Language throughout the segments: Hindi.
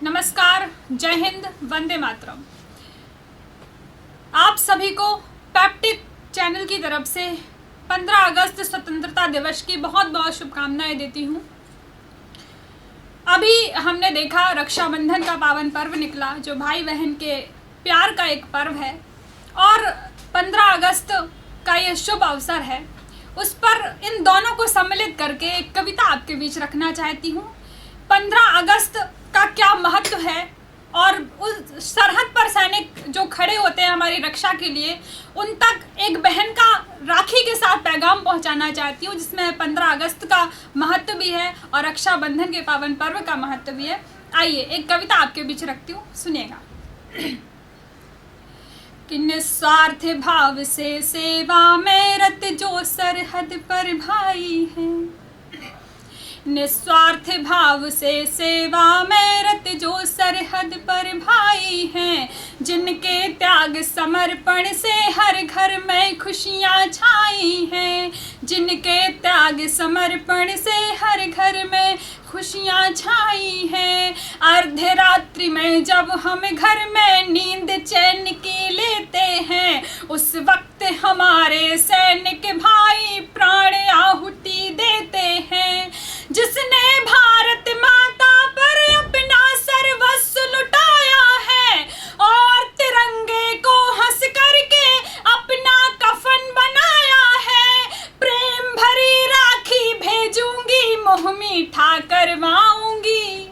नमस्कार, जय हिंद, वंदे मातरम। आप सभी को पेप्टिक चैनल की तरफ से 15 अगस्त स्वतंत्रता दिवस की बहुत बहुत शुभकामनाएं देती हूँ। अभी हमने देखा रक्षाबंधन का पावन पर्व निकला, जो भाई बहन के प्यार का एक पर्व है, और 15 अगस्त का ये शुभ अवसर है। उस पर इन दोनों को सम्मिलित करके एक कविता आपके बीच रखना चाहती हूँ। 15 अगस्त का क्या महत्व है और उस सरहद पर सैनिक जो खड़े होते हैं हमारी रक्षा के लिए, उन तक एक बहन का राखी के साथ पैगाम पहुंचाना चाहती हूँ, जिसमें 15 अगस्त का महत्व भी है और रक्षाबंधन के पावन पर्व का महत्व भी है। आइए एक कविता आपके बीच रखती हूँ, सुनिएगा। कि निस्वार्थ भाव से सेवा में रत जो सरहद पर भाई हैं, निस्वार्थ भाव से सेवा में रत जो सरहद पर भाई हैं, जिनके त्याग समर्पण से हर घर में खुशियाँ छाई हैं, जिनके त्याग समर्पण से हर घर में खुशियाँ छाई हैं। अर्धरात्रि में जब हम घर में नींद चैन की लेते हैं, उस वक्त हमारे सैनिक भाई प्राण आहुति देते हैं। जिसने भारत माता पर अपना सर्वस्व लुटाया है और तिरंगे को हंस करके अपना कफन बनाया है, प्रेम भरी राखी भेजूंगी, मुँह मीठा करवाऊंगी।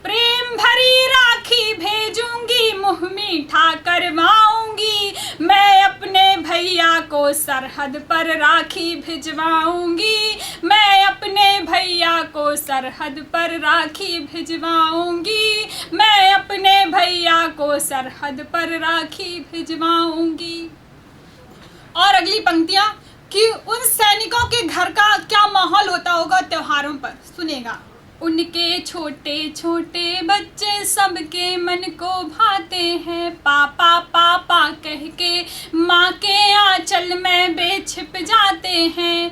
प्रेम भरी राखी भेजूंगी, मुँह मीठा करवाऊंगी। मैं अपने भैया को सरहद पर राखी भिजवाऊंगी, मैं अपने भैया को सरहद पर राखी भिजवाऊंगी, मैं अपने भैया को सरहद पर राखी भिजवाऊंगी। और अगली पंक्तियां कि उन सैनिकों के घर का क्या माहौल होता होगा त्योहारों पर, सुनेगा। उनके छोटे छोटे बच्चे सबके मन को भाते हैं, पापा पापा कह के माँ के आंचल में बेछिप जाते हैं।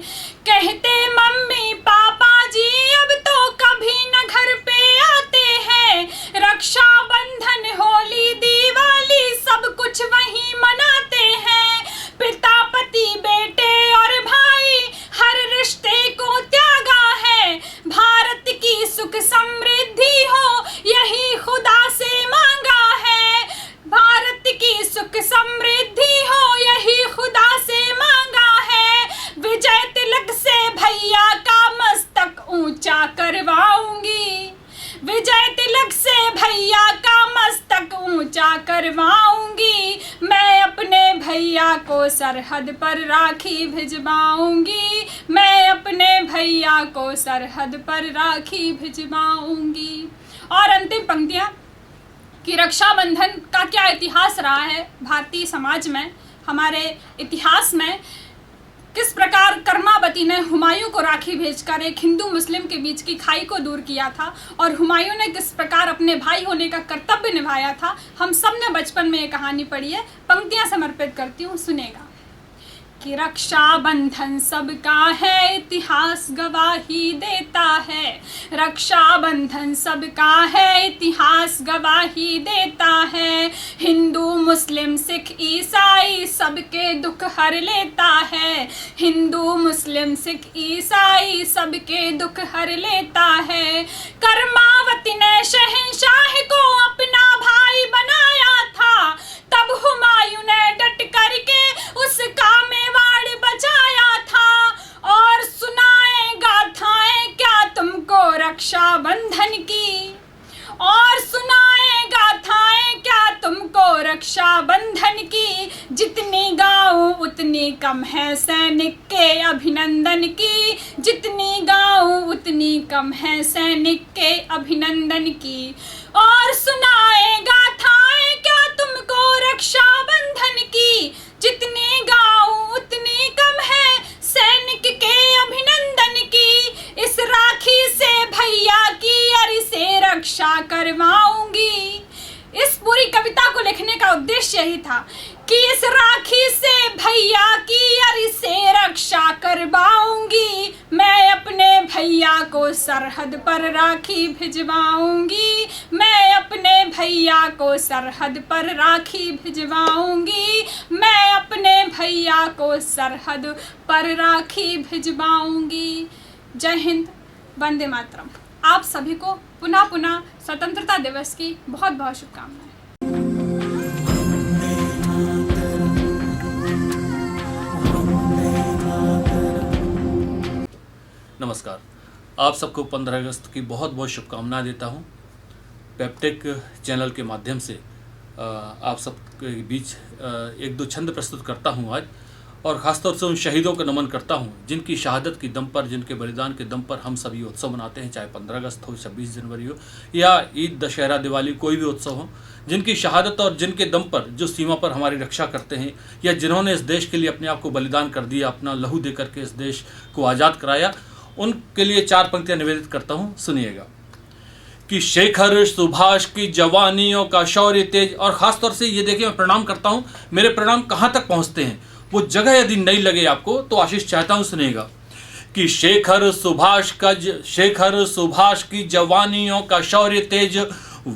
कहते मम्मी पापा जी अब तो कभी न घर पे आते हैं, रक्षाबंधन होली दिवाली सब कुछ वहीं मनाते हैं। पिता पति बेटे और भाई हर रिश्ते को त्यागा है, भारत की सुख समृद्धि हो यही खुदा से मांगा है, भारत की सुख समृद्धि हो यही खुदा से मांगा है। विजय तिलक से भैया का मस्तक ऊंचा करवाऊंगी, विजय तिलक से भैया का मस्तक ऊंचा करवाऊंगी। मैं अपने भैया को सरहद पर राखी भिजवाऊंगी, मैं अपने भैया को सरहद पर राखी भिजवाऊंगी। और अंतिम पंक्तियां कि रक्षाबंधन का क्या इतिहास रहा है भारतीय समाज में, हमारे इतिहास में किस प्रकार कर्मावती ने हुमायूं को राखी भेजकर एक हिंदू मुस्लिम के बीच की खाई को दूर किया था, और हुमायूं ने किस प्रकार अपने भाई होने का कर्तव्य निभाया था। हम सब ने बचपन में ये कहानी पढ़ी है। पंक्तियां समर्पित करती हूँ, सुनेगा। कि रक्षाबंधन सबका है इतिहास गवाही देता है, रक्षाबंधन सबका है इतिहास गवाही देता है। हिंदू मुस्लिम सिख ईसाई सबके दुख हर लेता है, हिंदू मुस्लिम सिख ईसाई सबके दुख हर लेता है। कर्मावती ने शहंशाह को अपना भाई बनाया था, तब हुमायूं ने डट करके उसका मेवाड़ बचाया था। और सुनाए गाथाएं क्या तुमको रक्षाबंधन की, और सुनाए गाथाएं क्या तुमको रक्षाबंधन की। जितनी गाऊं उतनी कम है सैनिक के अभिनंदन की, जितनी गाऊं उतनी कम है सैनिक के अभिनंदन की। और सुनाए गाथाएं क्या तुमको रक्षाबंधन की, जितनी गाऊं उतनी कम है सैनिक के अभिनंदन की। इस राखी से भैया की अरि से रक्षा करवाऊंगी। इस पूरी कविता को लिखने का उद्देश्य यही था कि इस राखी से भैया की अरि से रक्षा करवाऊंगी। मैं अपने भैया को सरहद पर राखी भिजवाऊंगी, मैं भैया को सरहद पर राखी भिजवाऊंगी, मैं अपने भैया को सरहद पर राखी भिजवाऊंगी। जय हिंद, वंदे मातरम। आप सभी को पुनः स्वतंत्रता दिवस की बहुत बहुत शुभकामनाएं। नमस्कार, आप सबको 15 अगस्त की बहुत बहुत शुभकामनाएं देता हूं। पेप्टेक चैनल के माध्यम से आप सबके बीच एक दो छंद प्रस्तुत करता हूं आज, और ख़ासतौर से उन शहीदों को नमन करता हूं जिनकी शहादत की दम पर, जिनके बलिदान के दम पर हम सभी उत्सव मनाते हैं, चाहे 15 अगस्त हो, 26 जनवरी हो या ईद, दशहरा, दिवाली, कोई भी उत्सव हो। जिनकी शहादत और जिनके दम पर, जो सीमा पर हमारी रक्षा करते हैं या जिन्होंने इस देश के लिए अपने आप को बलिदान कर दिया, अपना लहू दे करके इस देश को आज़ाद कराया, उनके लिए 4 पंक्तियां निवेदित करता हूं, सुनिएगा। कि शेखर सुभाष की जवानियों का शौर्य तेज, और ख़ासतौर से ये देखिए, मैं प्रणाम करता हूं, मेरे प्रणाम कहाँ तक पहुंचते हैं, वो जगह यदि नई लगे आपको तो आशीष चाहता हूं, सुनिएगा। कि शेखर सुभाष की जवानियों का शौर्य तेज,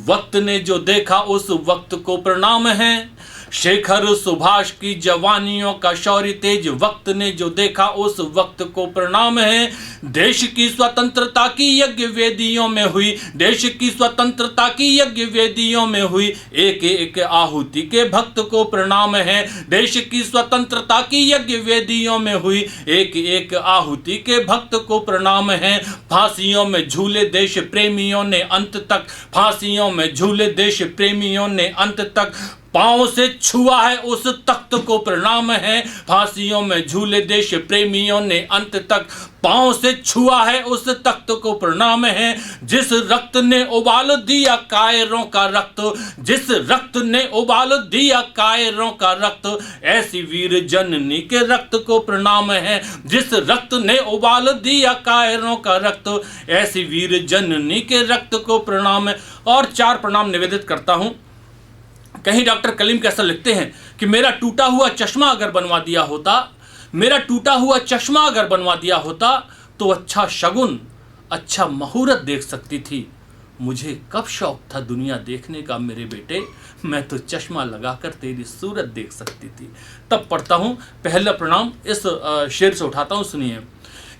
वक्त ने जो देखा उस वक्त को प्रणाम है। शेखर सुभाष की जवानियों का शौर्य तेज, वक्त ने जो देखा उस वक्त को प्रणाम है। देश की स्वतंत्रता की यज्ञ वेदियों में हुई, देश की स्वतंत्रता की यज्ञ वेदियों में हुई एक एक आहुति के भक्त को प्रणाम है। देश की स्वतंत्रता की यज्ञ वेदियों में हुई एक एक आहुति के भक्त को प्रणाम है। फांसियों में झूले देश प्रेमियों ने अंत तक, फांसियों में झूले देश प्रेमियों ने अंत तक, पांव से छुआ है उस तख्त को प्रणाम है। फांसियों में झूले देश प्रेमियों ने अंत तक, पांव से छुआ है उस तख्त को प्रणाम है। जिस रक्त ने उबाल दिया कायरों का रक्त, जिस रक्त ने उबाल दिया कायरों का रक्त, ऐसी वीर जननी के रक्त को प्रणाम है। जिस रक्त ने उबाल दिया कायरों का रक्त, ऐसी वीर जननी के रक्त को प्रणाम है। और 4 प्रणाम निवेदित करता हूं। कहीं डॉक्टर कलीम कैसा लिखते हैं कि मेरा टूटा हुआ चश्मा अगर बनवा दिया होता, मेरा टूटा हुआ चश्मा अगर बनवा दिया होता तो अच्छा शगुन, अच्छा मुहूर्त देख सकती थी। मुझे कब शौक था दुनिया देखने का मेरे बेटे, मैं तो चश्मा लगाकर तेरी सूरत देख सकती थी। तब पढ़ता हूं पहला प्रणाम, इस शेर से उठाता हूं, सुनिए।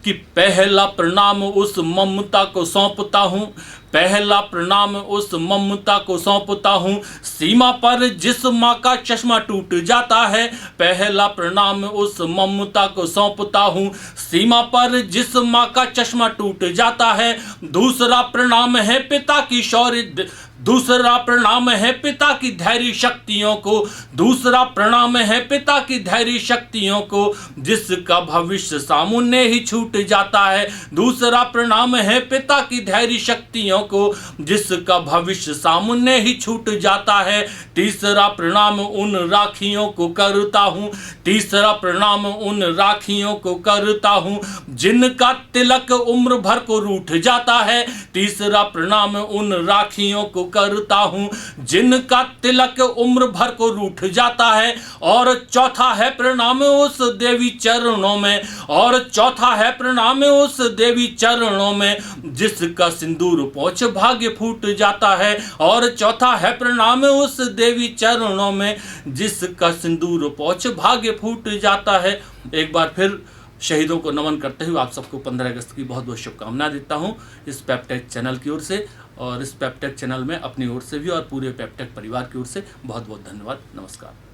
कि पहला प्रणाम उस ममता को सौंपता हूँ, पहला प्रणाम उस ममता को सौंपता हूँ, सीमा पर जिस माँ का चश्मा टूट जाता है। पहला प्रणाम उस ममता को सौंपता हूँ, सीमा पर जिस माँ का चश्मा टूट जाता है। दूसरा प्रणाम है पिता की शौर्य, दूसरा प्रणाम है पिता की धैर्य शक्तियों को, दूसरा प्रणाम है पिता की धैर्य शक्तियों को, जिसका भविष्य सामने ही छूट जाता है। दूसरा प्रणाम है पिता की धैर्य शक्तियों को, जिसका भविष्य सामने ही छूट जाता है। तीसरा प्रणाम उन राखियों को करता हूँ, तीसरा प्रणाम उन राखियों को करता हूँ, जिनका तिलक उम्र भर को रूठ जाता है। तीसरा प्रणाम उन राखियों को करता हूँ, जिनका तिलक उम्र भर को रूठ जाता है। और चौथा है प्रणाम उस देवी चरणों में, और चौथा है प्रणाम उस देवी चरणों में, जिसका सिंदूर पोंछ भाग्य फूट जाता है। और चौथा है प्रणाम उस देवी चरणों में, जिसका सिंदूर पोंछ भाग्य फूट जाता है। एक बार फिर शहीदों को नमन करते हुए आप सबको 15 अगस्त की बहुत बहुत शुभकामनाएं देता हूं इस पेप्टेक चैनल की ओर से, और इस पेप्टेक चैनल में अपनी ओर से भी और पूरे पेप्टेक परिवार की ओर से बहुत बहुत धन्यवाद। नमस्कार।